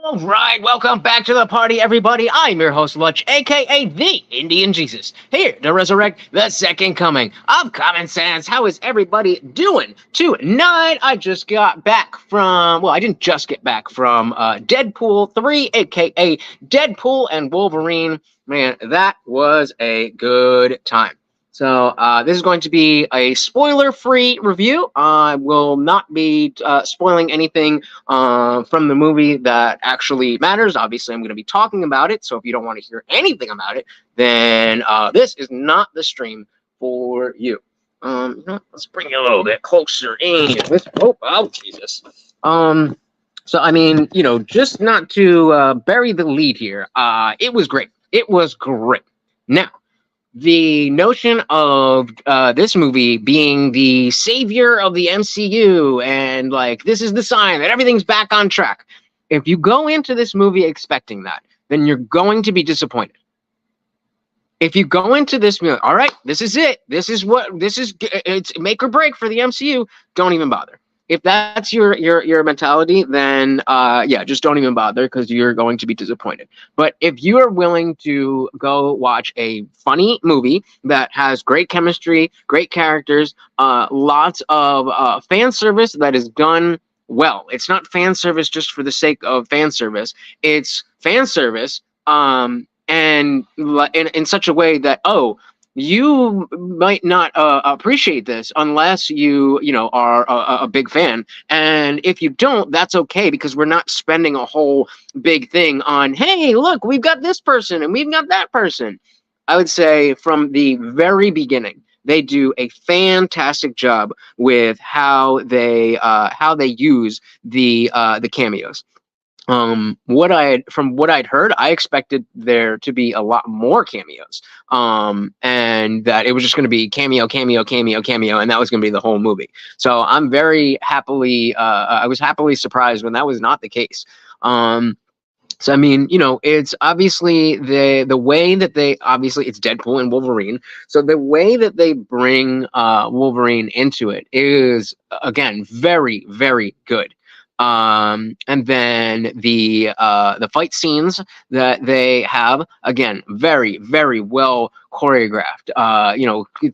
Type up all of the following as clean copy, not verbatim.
All right, welcome back to the party, everybody. I'm your host, Lutch, aka the Indian Jesus, here to resurrect the second coming of common sense. How is everybody doing tonight? I just got back from, well, I didn't just get back from Deadpool 3, aka Deadpool and Wolverine. Man, that was a good time. So this is going to be a spoiler-free review. I will not be spoiling anything from the movie that actually matters. Obviously, I'm going to be talking about it. So if you don't want to hear anything about it, then this is not the stream for you. Let's bring you a little bit closer in. Oh, Jesus. So I mean, just not to bury the lead here. It was great. It was great. Now, the notion of this movie being the savior of the MCU and like this is the sign that everything's back on track. If you go into this movie expecting that, then you're going to be disappointed. If you go into this movie, all right, this is it. It's make or break for the MCU. Don't even bother. If that's your mentality, then yeah, just don't even bother because you're going to be disappointed. But if you are willing to go watch a funny movie that has great chemistry, great characters, lots of fan service that is done well. It's not fan service just for the sake of fan service. It's fan service and in such a way that, you might not appreciate this unless you are a big fan. And if you don't, that's okay, because we're not spending a whole big thing on, hey, look, we've got this person and we've got that person. I would say from the very beginning, they do a fantastic job with how they use the cameos. From what I'd heard, I expected there to be a lot more cameos, and that it was just going to be cameo, and that was going to be the whole movie. So I'm very happily, I was happily surprised when that was not the case. So I mean, it's obviously the way that it's Deadpool and Wolverine. So the way that they bring Wolverine into it is, again, very, very good. And then the fight scenes that they have, again, very, very well choreographed.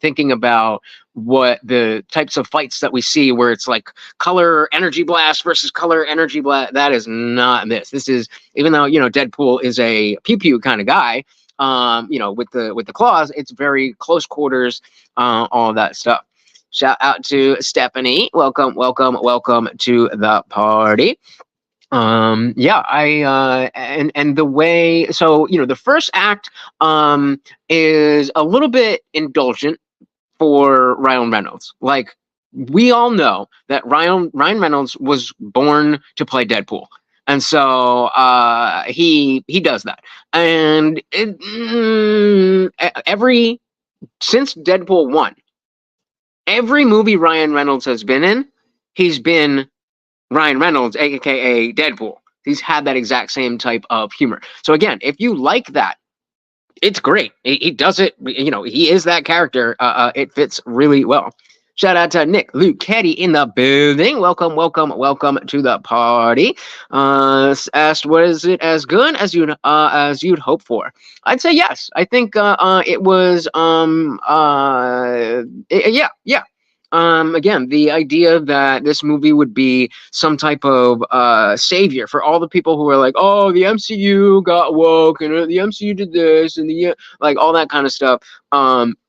Thinking about what the types of fights that we see where it's like color energy blast versus color energy blast, that is not this. This is, even though, Deadpool is a pew pew kind of guy, with the claws, it's very close quarters, all of that stuff. Shout out to Stephanie. Welcome to the party. Yeah, and the way, so, the first act is a little bit indulgent for Ryan Reynolds. Like, we all know that Ryan Reynolds was born to play Deadpool. And so he does that. And since Deadpool 1, every movie Ryan Reynolds has been in, he's been Ryan Reynolds, aka Deadpool. He's had that exact same type of humor. So again, if you like that, it's great. He does it, he is that character. It fits really well. Shout out to Nick Luchetti in the building. Welcome to the party. Asked, was it as good as you'd hope for? I'd say yes. I think it was. Yeah. Again, the idea that this movie would be some type of savior for all the people who are like, oh, the MCU got woke and the MCU did this and like all that kind of stuff.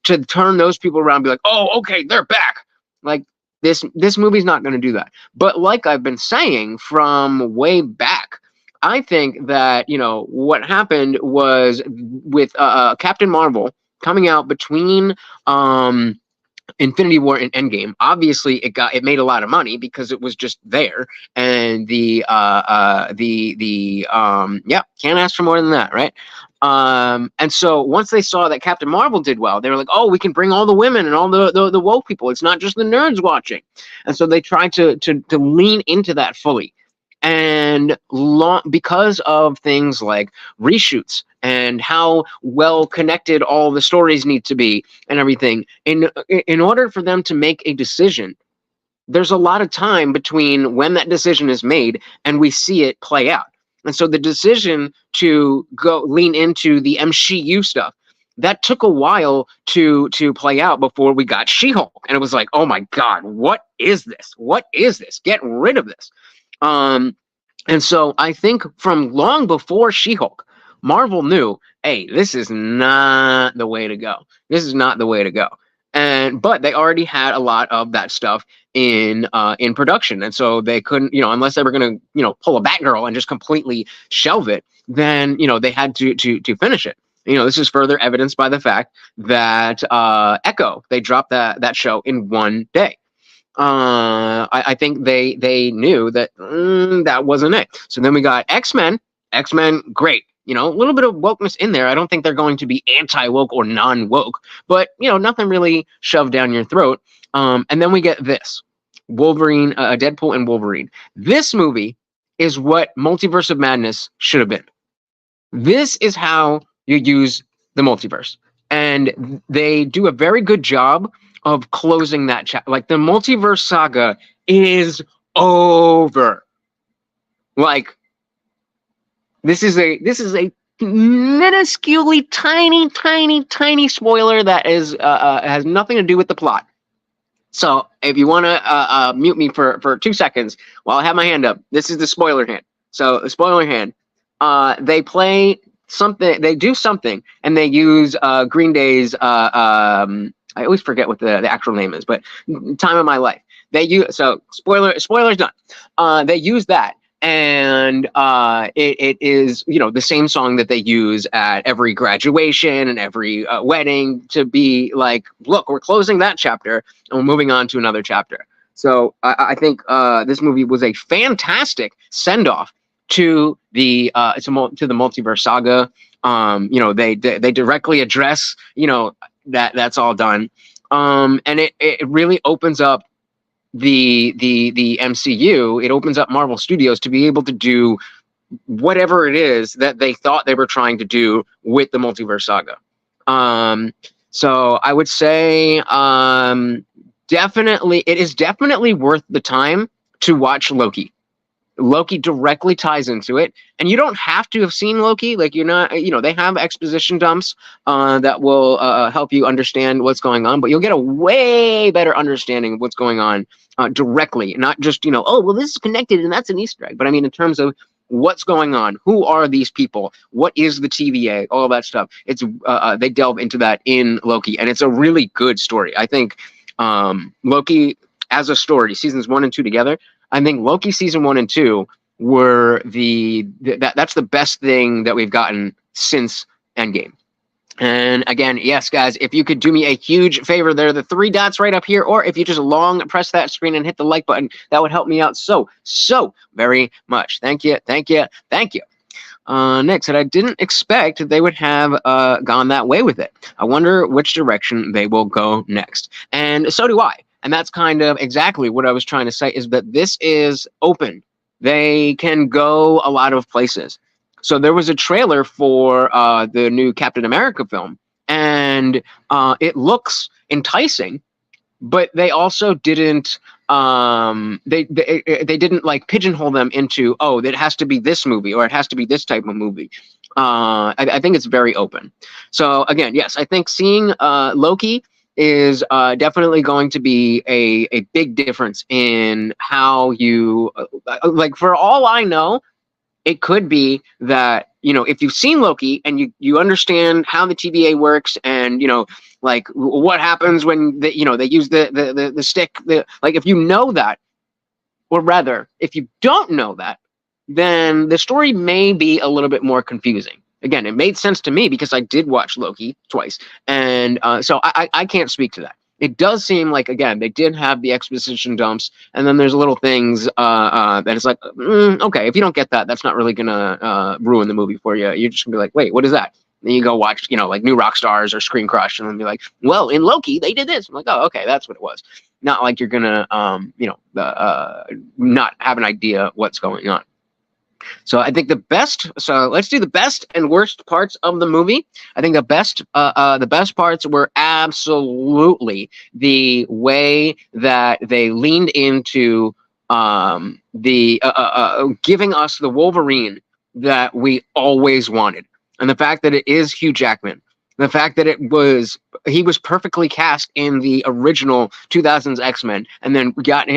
To turn those people around and be like, oh, okay, they're back. Like this movie's not going to do that. But like I've been saying from way back, I think that, what happened was with Captain Marvel coming out between Infinity War and Endgame. Obviously, it made a lot of money because it was just there, and can't ask for more than that, right? And so once they saw that Captain Marvel did well, they were like, oh, we can bring all the women and all the woke people. It's not just the nerds watching. And so they tried to lean into that fully. And because of things like reshoots and how well connected all the stories need to be and everything, in order for them to make a decision, there's a lot of time between when that decision is made and we see it play out. And so the decision to go lean into the MCU stuff, that took a while to play out before we got She-Hulk. And it was like, oh my God, what is this? What is this? Get rid of this. And so I think from long before She-Hulk, Marvel knew, hey, this is not the way to go. This is not the way to go. But they already had a lot of that stuff in production, and so they couldn't, unless they were going to, pull a Batgirl and just completely shelve it, then they had to finish it. This is further evidenced by the fact that Echo, they dropped that show in one day. I think they knew that that wasn't it. So then we got X-Men. X-Men, great. A little bit of wokeness in there. I don't think they're going to be anti-woke or non-woke, but nothing really shoved down your throat. And then we get this, Wolverine, Deadpool and Wolverine. This movie is what Multiverse of Madness should have been. This is how you use the multiverse, and they do a very good job of closing that chapter. Like, the multiverse saga is over. Like, this is a minusculely tiny spoiler that is has nothing to do with the plot. So if you want to mute me for 2 seconds while I have my hand up, this is the spoiler hand. So the spoiler hand, they play something, they do something, and they use Green Day's I always forget what the actual name is, but Time of My Life. They use, so spoilers done. They use that. And it is, the same song that they use at every graduation and every wedding to be like, look, we're closing that chapter and we're moving on to another chapter. So I think this movie was a fantastic send-off to the multiverse saga. They directly address, that's all done. And it really opens up the MCU. It opens up Marvel Studios to be able to do whatever it is that they thought they were trying to do with the multiverse saga. So I would say definitely, it is definitely worth the time to watch Loki. Loki directly ties into it, and you don't have to have seen Loki. Like, you're not, they have exposition dumps that will help you understand what's going on, but you'll get a way better understanding of what's going on directly, not just, oh, well, this is connected and that's an Easter egg. But I mean, in terms of what's going on, who are these people, what is the TVA, all of that stuff. It's they delve into that in Loki, and it's a really good story. I think Loki as a story, seasons 1 and 2 together, I think Loki season 1 and 2 were that's the best thing that we've gotten since Endgame. And again, yes, guys, if you could do me a huge favor, there are the 3 dots right up here, or if you just long press that screen and hit the like button, that would help me out so very much. Thank you. Next, that I didn't expect they would have gone that way with it. I wonder which direction they will go next. And so do I. And that's kind of exactly what I was trying to say, is that this is open. They can go a lot of places. So there was a trailer for the new Captain America film, and it looks enticing, but they also didn't they didn't like pigeonhole them into, oh, it has to be this movie or it has to be this type of movie. I think it's very open. So again, yes, I think seeing Loki is definitely going to be a big difference in how you like. For all I know, it could be that, if you've seen Loki and you understand how the TVA works, and like what happens when they use the stick, like, if you know that, or rather if you don't know that, then the story may be a little bit more confusing. Again, it made sense to me because I did watch Loki twice, and so I can't speak to that. It does seem like, again, they did have the exposition dumps, and then there's little things that it's like, okay, if you don't get that, that's not really gonna ruin the movie for you. You're just gonna be like, wait, what is that? Then you go watch, like New Rock Stars or Screen Crush, and then be like, well, in Loki they did this. I'm like, oh, okay, that's what it was. Not like you're gonna, not have an idea what's going on. So I think so let's do the best and worst parts of the movie. I think the best parts were absolutely the way that they leaned into the giving us the Wolverine that we always wanted. And the fact that it is Hugh Jackman, the fact that he was perfectly cast in the original 2000s X-Men, and then we got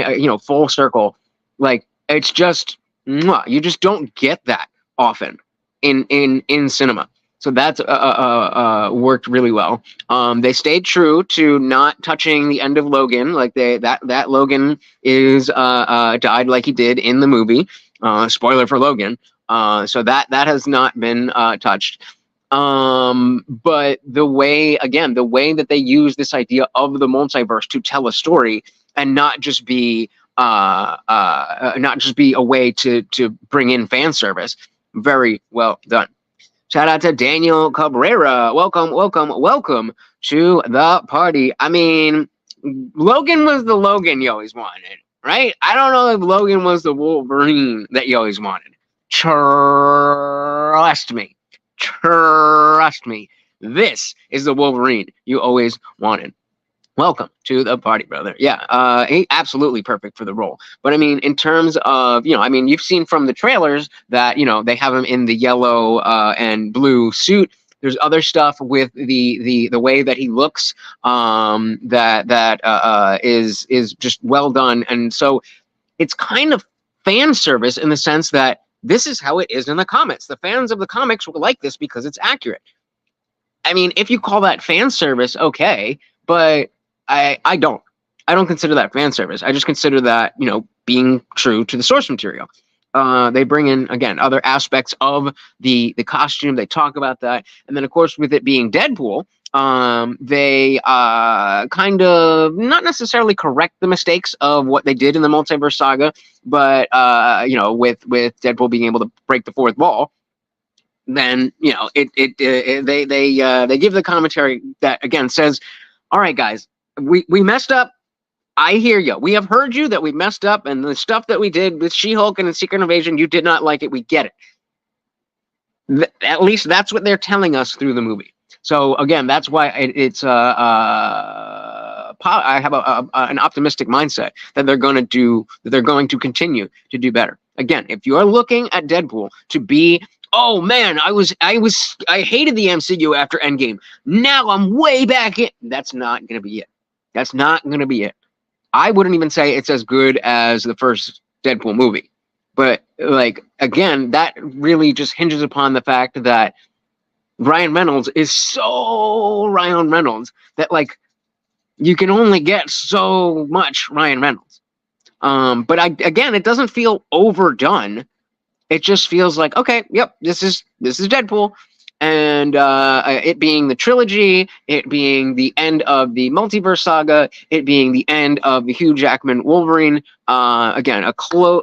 full circle. Like, it's just you just don't get that often in cinema. So that's worked really well. They stayed true to not touching the end of Logan. Like that Logan is died like he did in the movie. Spoiler for Logan. So that has not been touched. But the way that they use this idea of the multiverse to tell a story and not just be a way to bring in fan service, very well done. Shout out to Daniel Cabrera. Welcome to the party. I mean, Logan was the Logan you always wanted, right? I don't know if Logan was the Wolverine that you always wanted. Trust me. This is the Wolverine you always wanted. Welcome to the party, brother. Yeah, he absolutely perfect for the role. But I mean, in terms of, you've seen from the trailers that, they have him in the yellow and blue suit. There's other stuff with the way that he looks that is just well done. And so it's kind of fan service in the sense that this is how it is in the comics. The fans of the comics will like this because it's accurate. I mean, if you call that fan service, okay, but I don't consider that fan service. I just consider that, being true to the source material. They bring in, again, other aspects of the costume. They talk about that. And then, of course, with it being Deadpool, they kind of not necessarily correct the mistakes of what they did in the multiverse saga, but, with Deadpool being able to break the fourth wall, then, they give the commentary that, again, says, all right, guys, we messed up. I hear you. We have heard you that we messed up, and the stuff that we did with She-Hulk and the Secret Invasion, you did not like it. We get it. At least that's what they're telling us through the movie. So again, that's why it's I have an optimistic mindset that they're going to continue to do better. Again, if you are looking at Deadpool to be, oh man, I hated the MCU after Endgame, now I'm way back in, that's not going to be it. That's not going to be it. I wouldn't even say it's as good as the first Deadpool movie. But, like, again, that really just hinges upon the fact that Ryan Reynolds is so Ryan Reynolds that, like, you can only get so much Ryan Reynolds. But, again, it doesn't feel overdone. It just feels like, okay, yep, this is Deadpool. And it being the trilogy, it being the end of the multiverse saga, it being the end of the Hugh Jackman Wolverine, again, a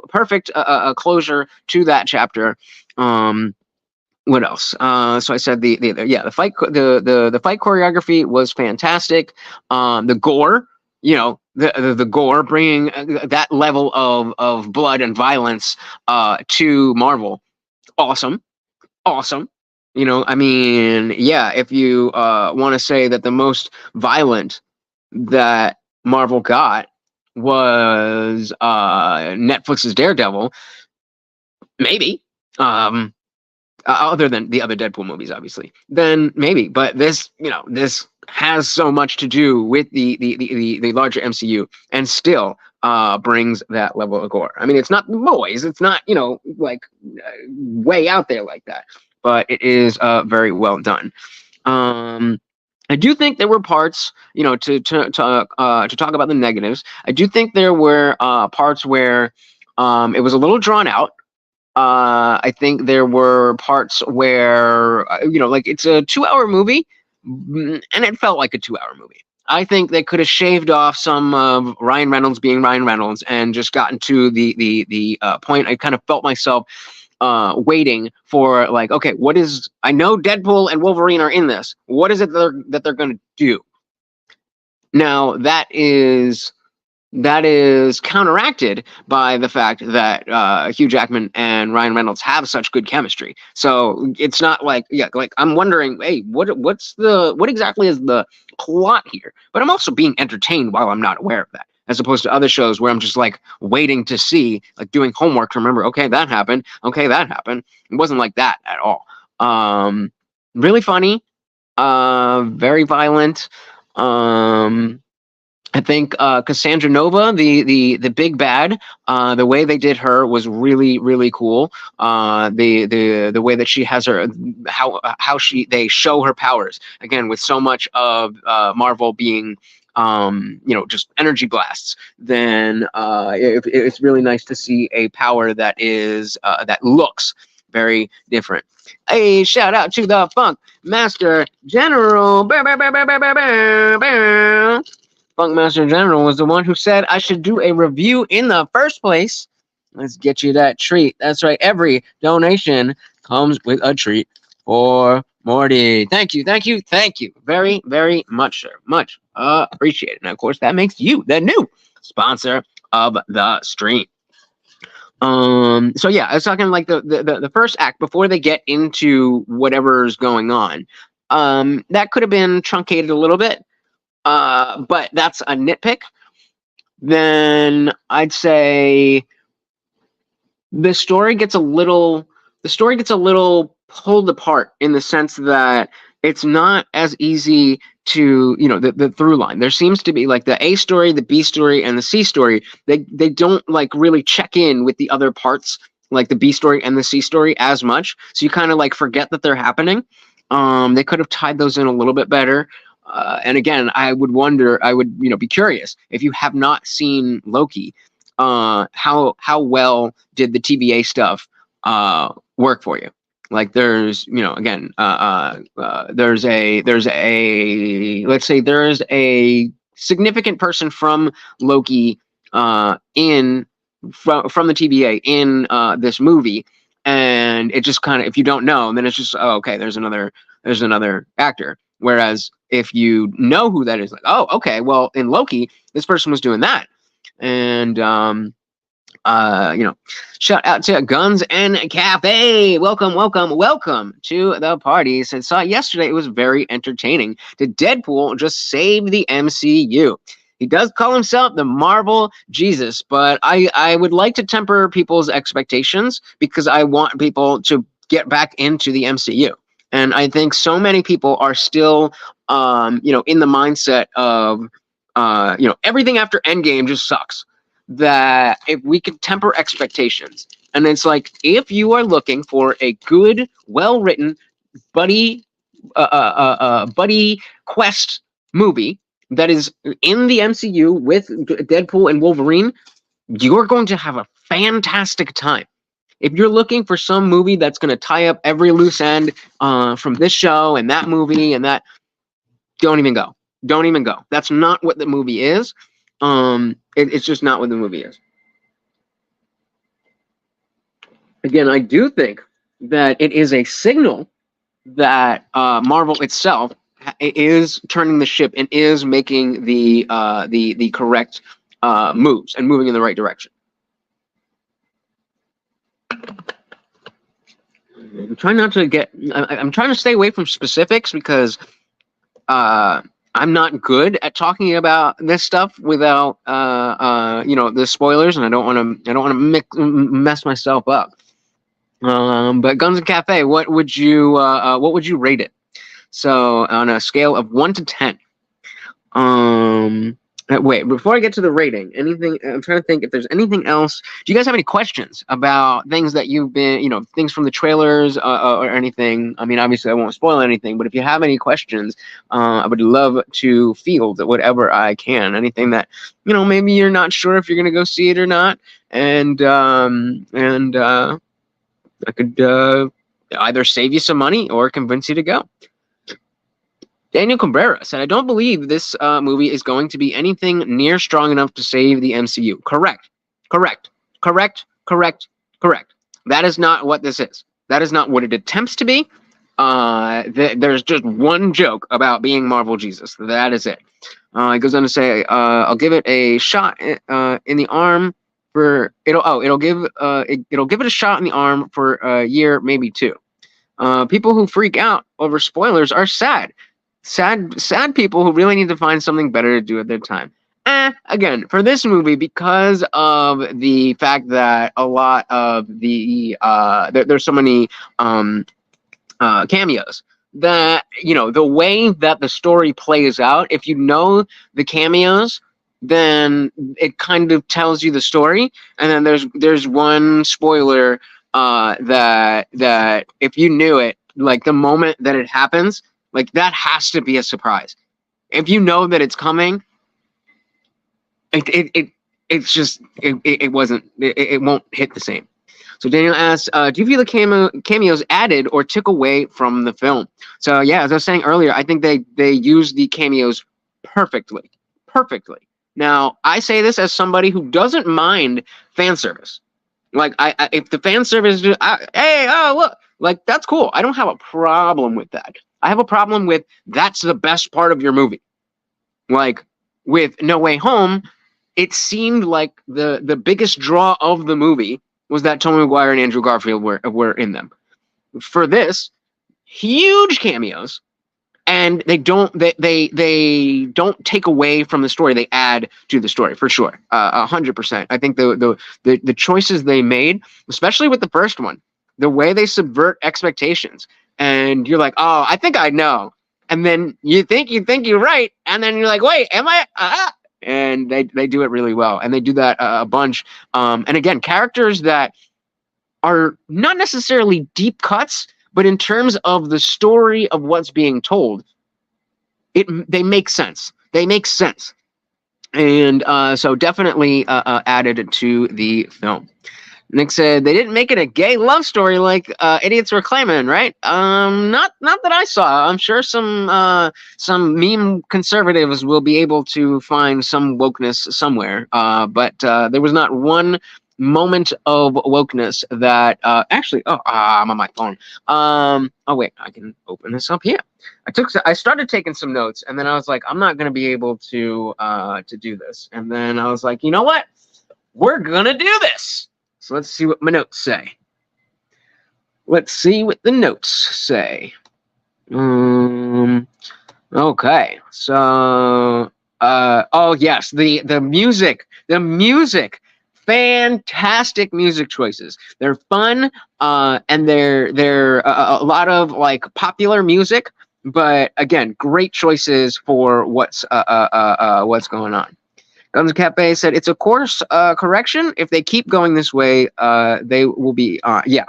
perfect closure to that chapter. What else? So I said the fight choreography was fantastic. The gore, the gore, bringing that level of blood and violence to Marvel, awesome. If you want to say that the most violent that Marvel got was Netflix's Daredevil, maybe, other than the other Deadpool movies, obviously, then maybe. But this has so much to do with the larger MCU, and still brings that level of gore. I mean, it's not boys, it's not way out there like that. But it is very well done. I do think there were parts, to talk about the negatives. I do think there were parts where it was a little drawn out. I think there were parts where, it's a 2-hour movie, and it felt like a 2-hour movie. I think they could have shaved off some of Ryan Reynolds being Ryan Reynolds and just gotten to the point. I kind of felt myself waiting for, like, okay, I know Deadpool and Wolverine are in this. What is it that they're going to do? Now, that is counteracted by the fact that Hugh Jackman and Ryan Reynolds have such good chemistry. So it's not like I'm wondering, hey, what exactly is the plot here? But I'm also being entertained while I'm not aware of that. as opposed to other shows where I'm just like waiting to see, like doing homework to remember, okay, that happened. Okay, that happened. It wasn't like that at all. Really funny, very violent. I think Cassandra Nova, the big bad, the way they did her was really really cool. The way that she has her, how they show her powers again with so much of Marvel being just energy blasts. Then it's really nice to see a power that is that looks very different. Hey, shout out to the Funk Master General. Funk Master General was the one who said I should do a review in the first place. Let's get you that treat. That's right. Every donation comes with a treat for Morty. Thank you, thank you, thank you. Very, very much, sir. Much appreciated. And of course, that makes you the new sponsor of the stream. So yeah, I was talking like the first act before they get into whatever's going on. That could have been truncated a little bit. But that's a nitpick. Then I'd say the story gets a little pulled apart in the sense that it's not as easy to, the through line. There seems to be like the A story, the B story, and the C story. They don't like really check in with the other parts, like the B story and the C story as much. So you kind of like forget that they're happening. They could have tied those in a little bit better. And again, I would be curious if you have not seen Loki, how well did the TBA stuff work for you? Like there's, again, there's a let's say there's a significant person from Loki from the TBA in this movie, and it just kind of, if you don't know, then it's just, oh, okay, there's another actor. Whereas if you know who that is, like, oh, okay, well, in Loki, this person was doing that. And, shout out to Guns and Cafe. Welcome to the party. Since saw it yesterday, it was very entertaining. Did Deadpool just save the MCU? He does call himself the Marvel Jesus, but I would like to temper people's expectations because I want people to get back into the MCU. And I think so many people are still, in the mindset of, everything after Endgame just sucks. That if we could temper expectations, and it's like, if you are looking for a good, well-written buddy quest movie that is in the MCU with Deadpool and Wolverine, you're going to have a fantastic time. If you're looking for some movie that's going to tie up every loose end from this show and that movie and that, don't even go. Don't even go. That's not what the movie is. It's just not what the movie is. Again, I do think that it is a signal that Marvel itself is turning the ship and is making the correct moves and moving in the right direction. I'm trying to stay away from specifics because I'm not good at talking about this stuff without the spoilers, and I don't want to mess myself up. But Guns and Cafe, what would you rate it? So on a scale of 1 to 10. Wait, before I get to the rating, anything? I'm trying to think if there's anything else. Do you guys have any questions about things that you've been, things from the trailers or anything? I mean, obviously I won't spoil anything, but if you have any questions, I would love to field whatever I can. Anything that, maybe you're not sure if you're going to go see it or not. And I could either save you some money or convince you to go. Daniel Cabrera said, I don't believe this movie is going to be anything near strong enough to save the MCU. Correct. That is not what this is. That is not what it attempts to be. There's just one joke about being Marvel Jesus. That is it. It goes on to say, I'll give it a shot in the arm for it'll give it a shot in the arm for a year, maybe 2. People who freak out over spoilers are sad people who really need to find something better to do at their time. Again, for this movie, because of the fact that a lot of there's so many cameos, that the way that the story plays out, if you know the cameos, then it kind of tells you the story. And then there's one spoiler, that if you knew it, like the moment that it happens, like that has to be a surprise. If you know that it's coming, it's just it won't hit the same. So Daniel asks, do you feel the cameos added or took away from the film? So yeah, as I was saying earlier, I think they used the cameos perfectly. Perfectly. Now, I say this as somebody who doesn't mind fan service. Like, if the fan service, hey, oh, look, like, that's cool. I don't have a problem with that. I have a problem with that's the best part of your movie. Like, with No Way Home, it seemed like the biggest draw of the movie was that Tobey Maguire and Andrew Garfield were in them. For this, huge cameos, and they don't take away from the story. They add to the story for sure, 100%. I think the choices they made, especially with the first one, the way they subvert expectations, and you're like, oh, I think I know, and then you think you're right, and then you're like, wait, am I? And they do it really well, and they do that a bunch. And again, characters that are not necessarily deep cuts, but in terms of the story of what's being told, they make sense. They make sense, and so definitely added to the film. Nick said they didn't make it a gay love story like idiots were claiming, right? Not that I saw. I'm sure some meme conservatives will be able to find some wokeness somewhere. But there was not one moment of wokeness that actually. Oh, I'm on my phone. Oh wait, I can open this up here. I started taking some notes, and then I was like, I'm not gonna be able to do this. And then I was like, you know what? We're gonna do this. So let's see what my notes say. Let's see what the notes say. Okay. So oh yes, the music. Fantastic music choices. They're fun, and they're a lot of like popular music, but again, great choices for what's going on. Guns Cafe said it's a course correction. If they keep going this way, they will be yeah.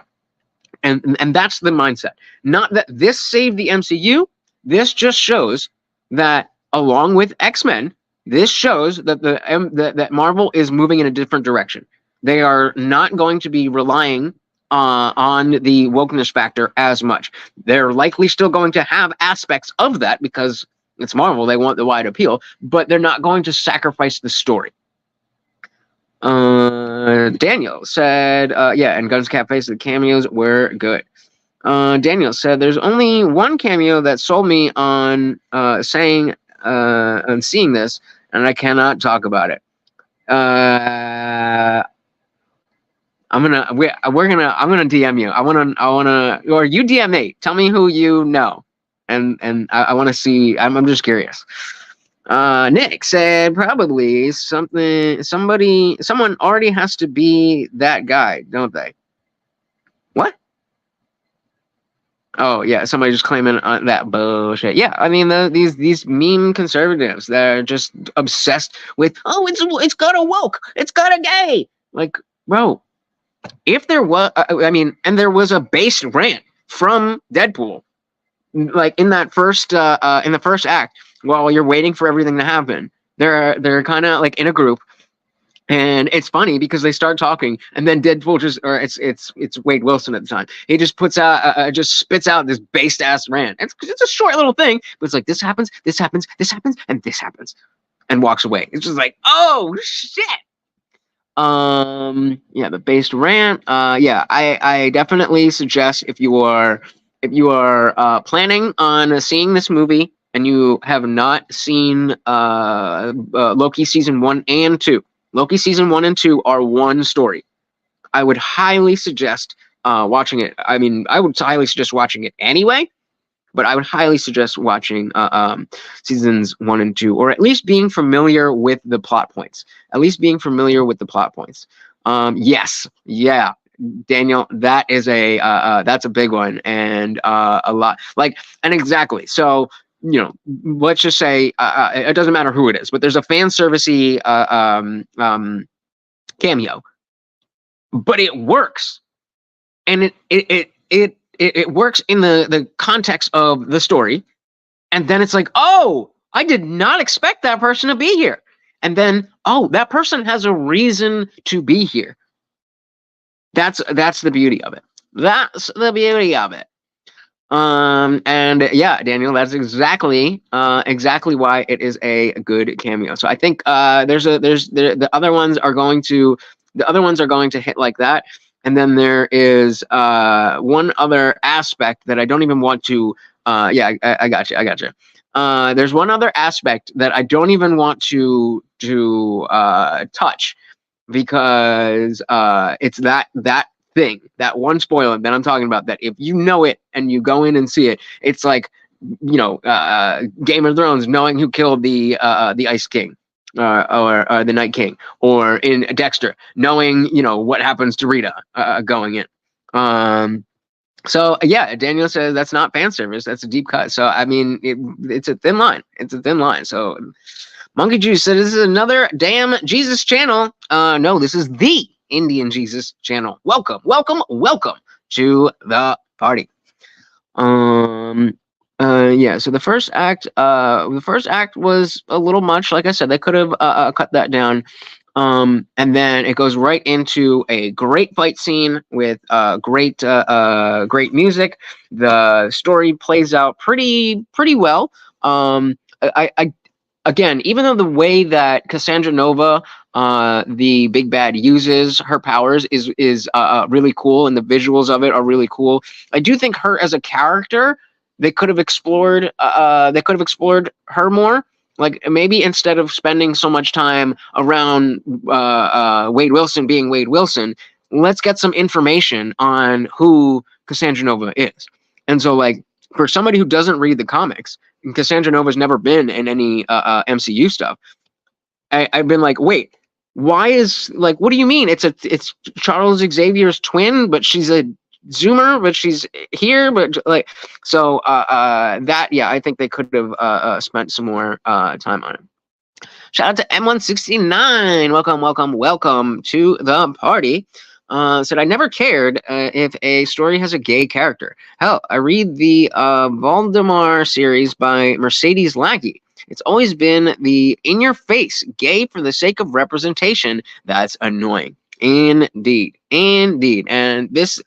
And that's the mindset. Not that this saved the MCU. This just shows that along with X-Men, this shows that that Marvel is moving in a different direction. They are not going to be relying on the wokeness factor as much. They're likely still going to have aspects of that because it's Marvel. They want the wide appeal, but they're not going to sacrifice the story. Daniel said, yeah, and Guns Cafe said the cameos were good. Daniel said, there's only one cameo that sold me on seeing this, and I cannot talk about it. I'm gonna DM you. I wanna, or you DM me. Tell me who you know. And I want to see. I'm just curious. Nick said probably someone already has to be that guy, don't they? What? Oh yeah, somebody just claiming that bullshit. Yeah, I mean these meme conservatives, they're just obsessed with it's got a woke, it's got a gay. Like, bro, if there was, and there was a based rant from Deadpool. Like in that first in the first act, while you're waiting for everything to happen, they're kind of like in a group, and it's funny because they start talking, and then Deadpool it's Wade Wilson at the time. He just spits out this based ass rant. It's a short little thing, but it's like this happens, and this happens, and walks away. It's just like, oh shit. Yeah, the based rant. Yeah, I definitely suggest if you are planning on seeing this movie and you have not seen Loki season 1 and 2, Loki season 1 and 2 are one story. I would highly suggest watching it. I mean, I would highly suggest watching it anyway, but I would highly suggest watching seasons 1 and 2, or at least being familiar with the plot points. Yes, yeah, Daniel, that is that's a big one, and a lot like, and exactly. So, let's just say it doesn't matter who it is, but there's a fan servicey cameo, but it works, and it works in the context of the story, and then it's like, oh, I did not expect that person to be here, and then, oh, that person has a reason to be here. That's the beauty of it. And yeah, Daniel, that's exactly why it is a good cameo. So I think the other ones are going to hit like that, and then there is one other aspect that I don't even want to. Yeah, I got you. There's one other aspect that I don't even want to touch, because it's that thing, that one spoiler that I'm talking about, that if you know it and you go in and see it, it's like, Game of Thrones, knowing who killed the Ice King, or the Night King, or in Dexter, knowing what happens to Rita going in. So yeah, Daniel says that's not fan service, that's a deep cut. So I mean, it's a thin line. So Monkey Juice said, this is another damn Jesus channel. No, this is the Indian Jesus channel. Welcome to the party. Yeah, so the first act was a little much. Like I said, they could have cut that down. And then it goes right into a great fight scene with great music. The story plays out pretty well. Again, even though the way that Cassandra Nova, the big bad, uses her powers is really cool, and the visuals of it are really cool, I do think her as a character, they could have explored her more. Like, maybe instead of spending so much time around Wade Wilson being Wade Wilson, let's get some information on who Cassandra Nova is. And so, like, for somebody who doesn't read the comics, Cassandra Nova's never been in any MCU stuff. I've been like, wait, why is, like, what do you mean? It's Charles Xavier's twin, but she's a Zoomer, but she's here, but like, so that, yeah, I think they could have spent some more time on it. Shout out to M169. Welcome to the party. Said, I never cared if a story has a gay character. Hell, I read the Valdemar series by Mercedes Lackey. It's always been the in-your-face gay for the sake of representation that's annoying. Indeed. And this,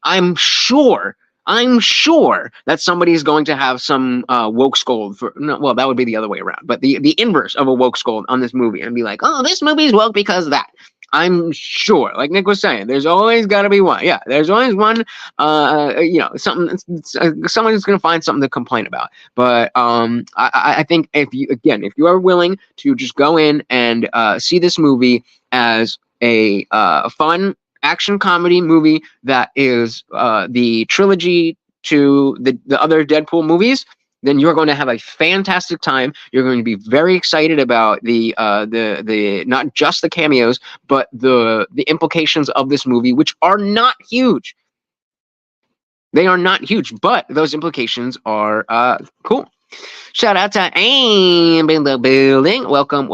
I'm sure that somebody's going to have some woke scold for, no, well, that would be the other way around, but the inverse of a woke scold on this movie, and be like, oh, this movie's woke because of that. I'm sure, like Nick was saying, there's always got to be one. Yeah, there's always one, something, someone's going to find something to complain about. But I think if you are willing to just go in and see this movie as a fun action comedy movie that is the trilogy to the other Deadpool movies, then you're going to have a fantastic time. You're going to be very excited about the not just the cameos, but the implications of this movie, which are not huge. They are not huge, but those implications are cool. Shout out to Aim in the building. Welcome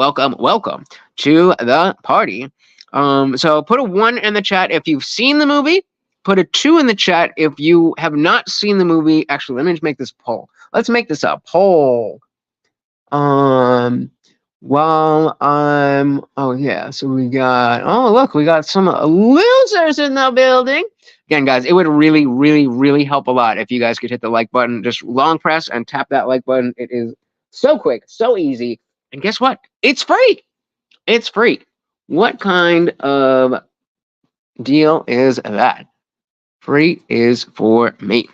to the party. So put a 1 in the chat if you've seen the movie. Put a 2 in the chat if you have not seen the movie. Actually, let me just make this poll. Let's make this a poll. While I'm, oh yeah, so we got some losers in the building. Again, guys, it would really help a lot if you guys could hit the like button. Just long press and tap that like button. It is so quick, so easy. And guess what? It's free. It's free. What kind of deal is that? Free is for me.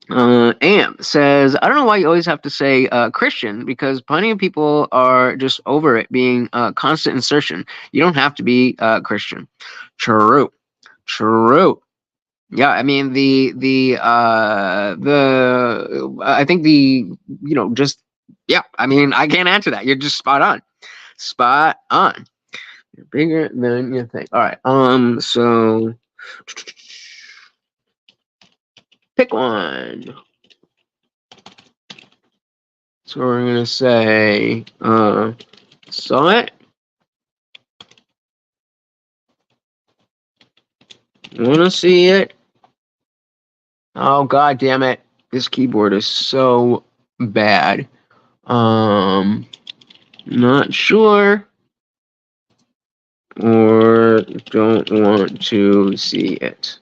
Am says, I don't know why you always have to say Christian, because plenty of people are just over it being constant insertion. You don't have to be Christian. True. Yeah, I mean I think just yeah, I mean I can't answer that. You're just spot on. Spot on. You're bigger than you think. All right. So pick one. So we're gonna say saw it. Wanna see it? Oh god damn it. This keyboard is so bad. Not sure or don't want to see it.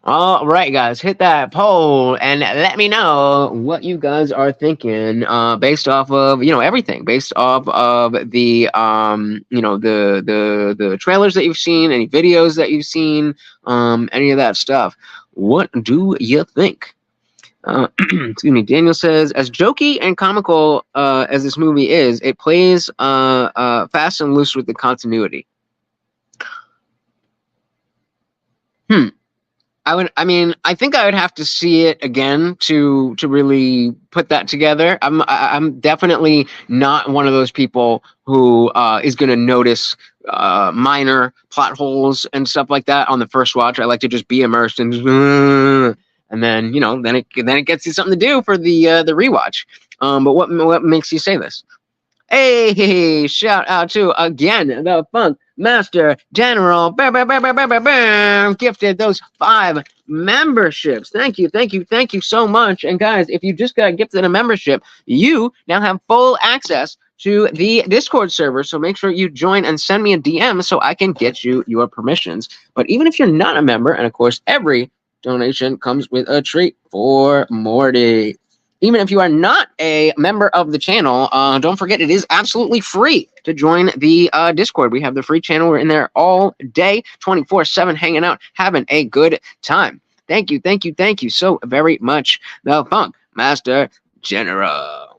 All right, guys, hit that poll and let me know what you guys are thinking, based off of everything, based off of the the trailers that you've seen, any videos that you've seen, any of that stuff. What do you think? Excuse me. Daniel says, as jokey and comical as this movie is, it plays fast and loose with the continuity. I think I would have to see it again to really put that together. I'm definitely not one of those people who is going to notice minor plot holes and stuff like that on the first watch. I like to just be immersed and then then it gets you something to do for the rewatch. But what makes you say this? Hey, shout out to again the Funk Master General. Bam, bam, bam, bam, bam, bam, bam, gifted those 5 memberships. Thank you so much. And guys, if you just got gifted a membership, you now have full access to the Discord server. So make sure you join and send me a DM so I can get you your permissions. But even if you're not a member, and of course, every donation comes with a treat for Morty. Even if you are not a member of the channel, don't forget it is absolutely free to join the Discord. We have the free channel. We're in there all day, 24/7, hanging out, having a good time. Thank you so very much, the Funk Master General.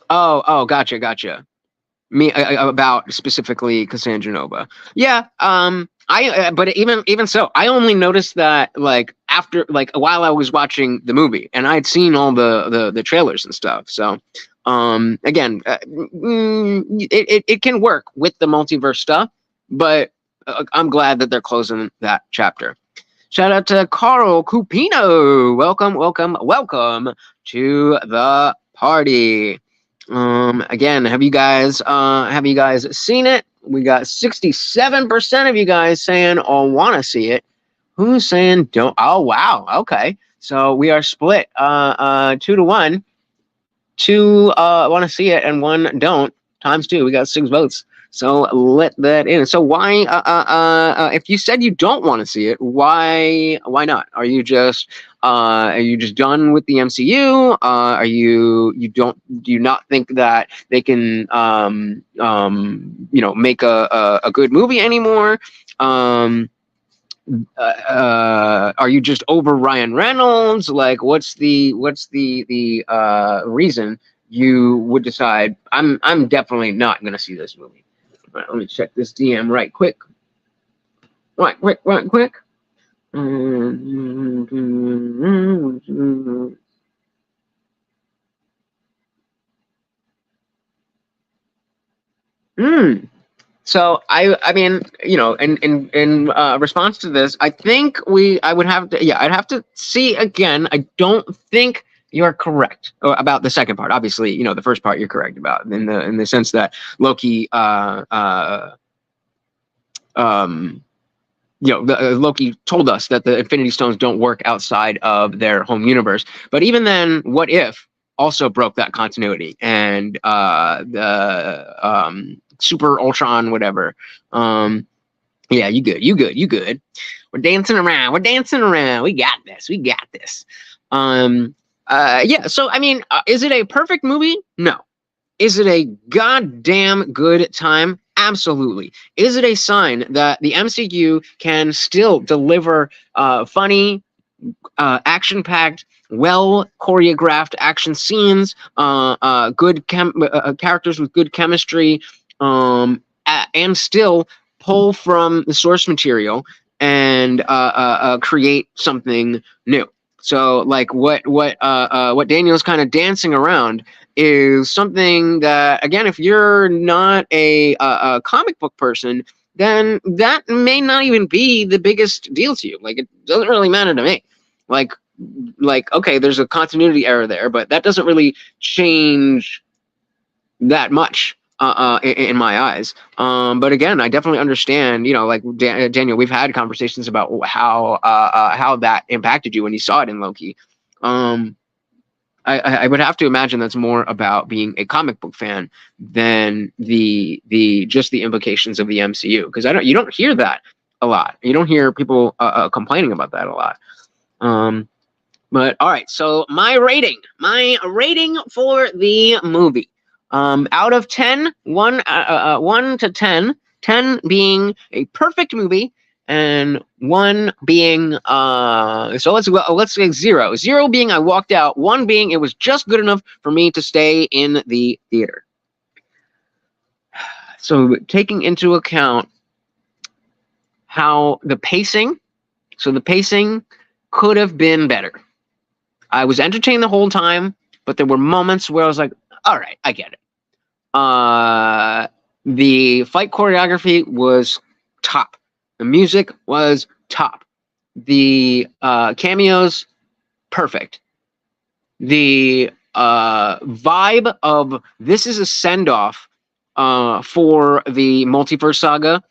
Oh, gotcha. Me about specifically Cassandra Nova. Yeah. But even so, I only noticed that like after while I was watching the movie, and I'd seen all the trailers and stuff. So, again, it can work with the multiverse stuff, but I'm glad that they're closing that chapter. Shout out to Carl Cupino. Welcome to the party. Again, have you guys seen it? We got 67% of you guys saying want to see it. Who's saying don't? Oh wow, okay. So we are split 2 to 1. 2 want to see it and 1 don't. Times 2. We got 6 votes. So let that in. So why if you said you don't want to see it, why not? Are you just done with the MCU? Do you not think that they can make a good movie anymore? Are you just over Ryan Reynolds? Like, what's the reason you would decide I'm definitely not going to see this movie? All right, let me check this DM right quick. Right quick. So I mean, in response to this, I think I'd have to see again. I don't think you're correct about the second part. Obviously, the first part you're correct about in the sense that Loki, Loki told us that the Infinity Stones don't work outside of their home universe. But even then, What If also broke that continuity, and the Super Ultron, whatever. Yeah, you good. We're dancing around. We got this. Yeah. So I mean, is it a perfect movie? No. Is it a goddamn good time? Absolutely. Is it a sign that the MCU can still deliver funny, action-packed, well choreographed action scenes, good characters with good chemistry, and still pull from the source material and create something new. So like what Daniel's kind of dancing around is something that, again, if you're not a comic book person, then that may not even be the biggest deal to you. Like, it doesn't really matter to me. Like okay, there's a continuity error there, but that doesn't really change that much in my eyes. But again, I definitely understand, you know, like Daniel, we've had conversations about how that impacted you when you saw it in Loki. I would have to imagine that's more about being a comic book fan than the just the implications of the MCU, because you don't hear that a lot. You don't hear people complaining about that a lot. But all right, so my rating for the movie, out of 10, 1 to 10, 10 being a perfect movie, and 1 being so let's say 0. 0 being I walked out, 1 being it was just good enough for me to stay in the theater. So taking into account how the pacing could have been better. I was entertained the whole time, but there were moments where I was like, all right, I get it. The fight choreography was top. The music was top. The cameos, perfect. The vibe of this is a send-off for the multiverse saga.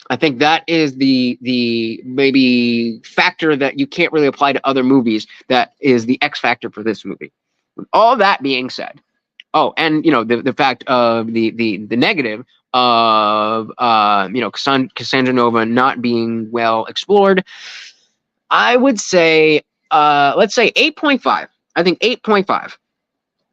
I think that is the maybe factor that you can't really apply to other movies. That is the X factor for this movie. With all that being said, oh, and you know the fact of the negative of you know Cassandra Nova not being well explored, I would say let's say 8.5. I think 8.5.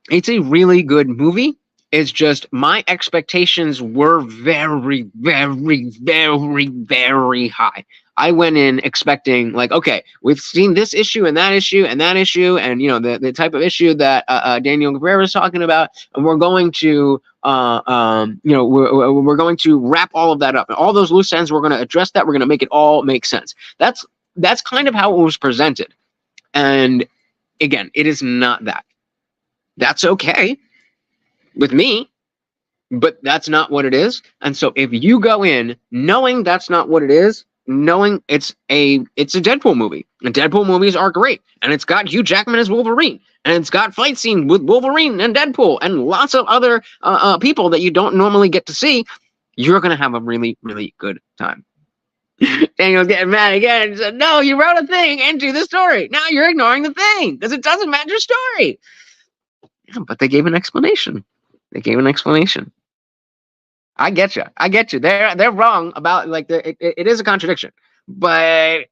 It's a really good movie. It's just my expectations were very, very, very, very high. I went in expecting, like, okay, we've seen this issue and that issue and that issue, and you know the type of issue that Daniel Cabrera is talking about, and we're going to you know we're going to wrap all of that up, and all those loose ends. We're going to address that. We're going to make it all make sense. That's kind of how it was presented, and again, it is not that. That's okay with me, but that's not what it is. And so if you go in knowing that's not what it is, knowing it's a Deadpool movie, and Deadpool movies are great, and it's got Hugh Jackman as Wolverine, and it's got fight scene with Wolverine and Deadpool and lots of other people that you don't normally get to see, you're gonna have a really, really good time. Daniel's getting mad again and said, no, you wrote a thing into the story. Now you're ignoring the thing because it doesn't match your story. Yeah, but they gave an explanation. They gave an explanation. I get you. I get you. They're wrong about, like, it is a contradiction, but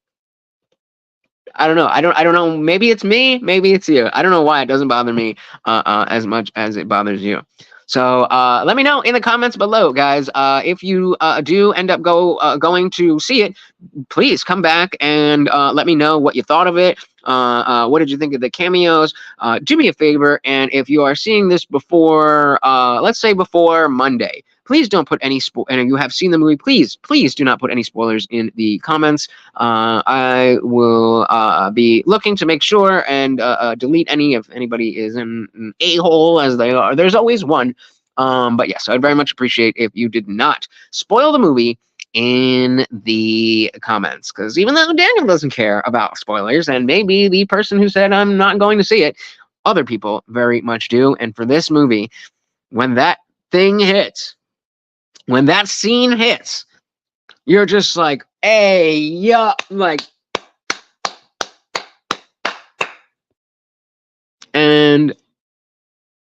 I don't know. I don't know. Maybe it's me. Maybe it's you. I don't know why it doesn't bother me as much as it bothers you. So let me know in the comments below, guys. If you do end up going to see it, please come back and let me know what you thought of it. What did you think of the cameos? Do me a favor, and if you are seeing this before, let's say before Monday, please don't put any and if you have seen the movie, please do not put any spoilers in the comments. I will be looking to make sure and delete any if anybody is an a-hole, as they are. There's always one. But yes, I'd very much appreciate if you did not spoil the movie in the comments, because even though Daniel doesn't care about spoilers, and maybe the person who said I'm not going to see it, other people very much do. And for this movie, when that thing hits, when that scene hits, you're just like, hey, yeah, like, and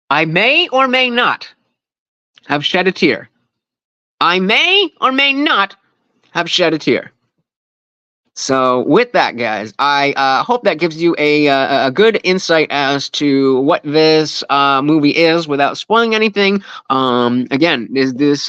I may or may not have shed a tear. I may or may not have shed a tear. So with that, guys, I hope that gives you a good insight as to what this movie is without spoiling anything. Again, does this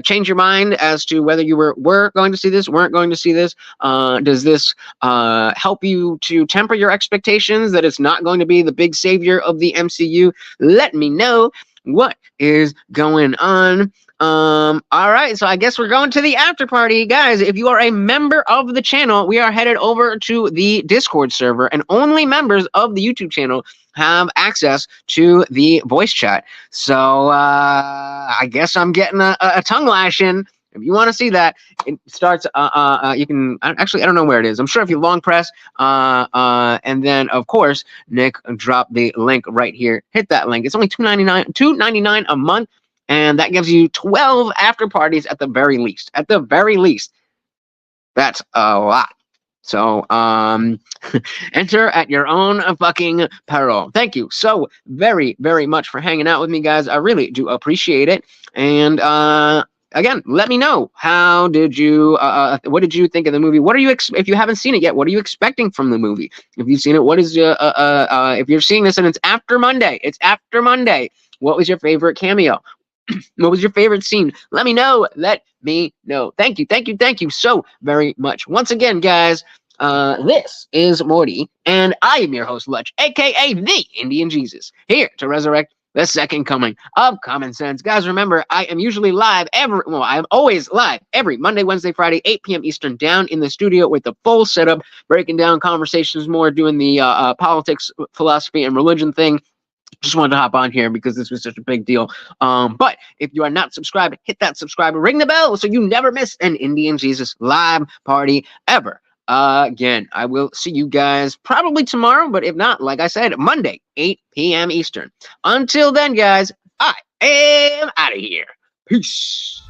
change your mind as to whether you were going to see this, weren't going to see this? Does this help you to temper your expectations that it's not going to be the big savior of the MCU? Let me know what is going on. All right, so I guess we're going to the after party. Guys, if you are a member of the channel, we are headed over to the Discord server, and only members of the YouTube channel have access to the voice chat. So I guess I'm getting a tongue lashing. If you want to see that, it starts. You can actually. I don't know where it is. I'm sure if you long press, and then of course Nick dropped the link right here. Hit that link. It's only $2.99 a month, and that gives you 12 after parties at the very least. At the very least, that's a lot. So enter at your own fucking peril. Thank you so very, very much for hanging out with me, guys. I really do appreciate it. And again, let me know, how did you what did you think of the movie? What are you if you haven't seen it yet, what are you expecting from the movie? If you've seen it, what is if you're seeing this and it's after Monday, what was your favorite cameo? What was your favorite scene? Let me know. Let me know. Thank you so very much. Once again, guys, this is Morty, and I am your host, Lutch, aka the Indian Jesus, here to resurrect the second coming of common sense. Guys, remember, I am usually live I am always live every Monday, Wednesday, Friday, 8 p.m. Eastern, down in the studio with the full setup, breaking down conversations more, doing the politics, philosophy, and religion thing. Just wanted to hop on here because this was such a big deal. But if you are not subscribed, hit that subscribe and ring the bell so you never miss an Indian Jesus live party ever. Again, I will see you guys probably tomorrow, but if not, like I said, Monday, 8 p.m. Eastern. Until then, guys, I am out of here. Peace.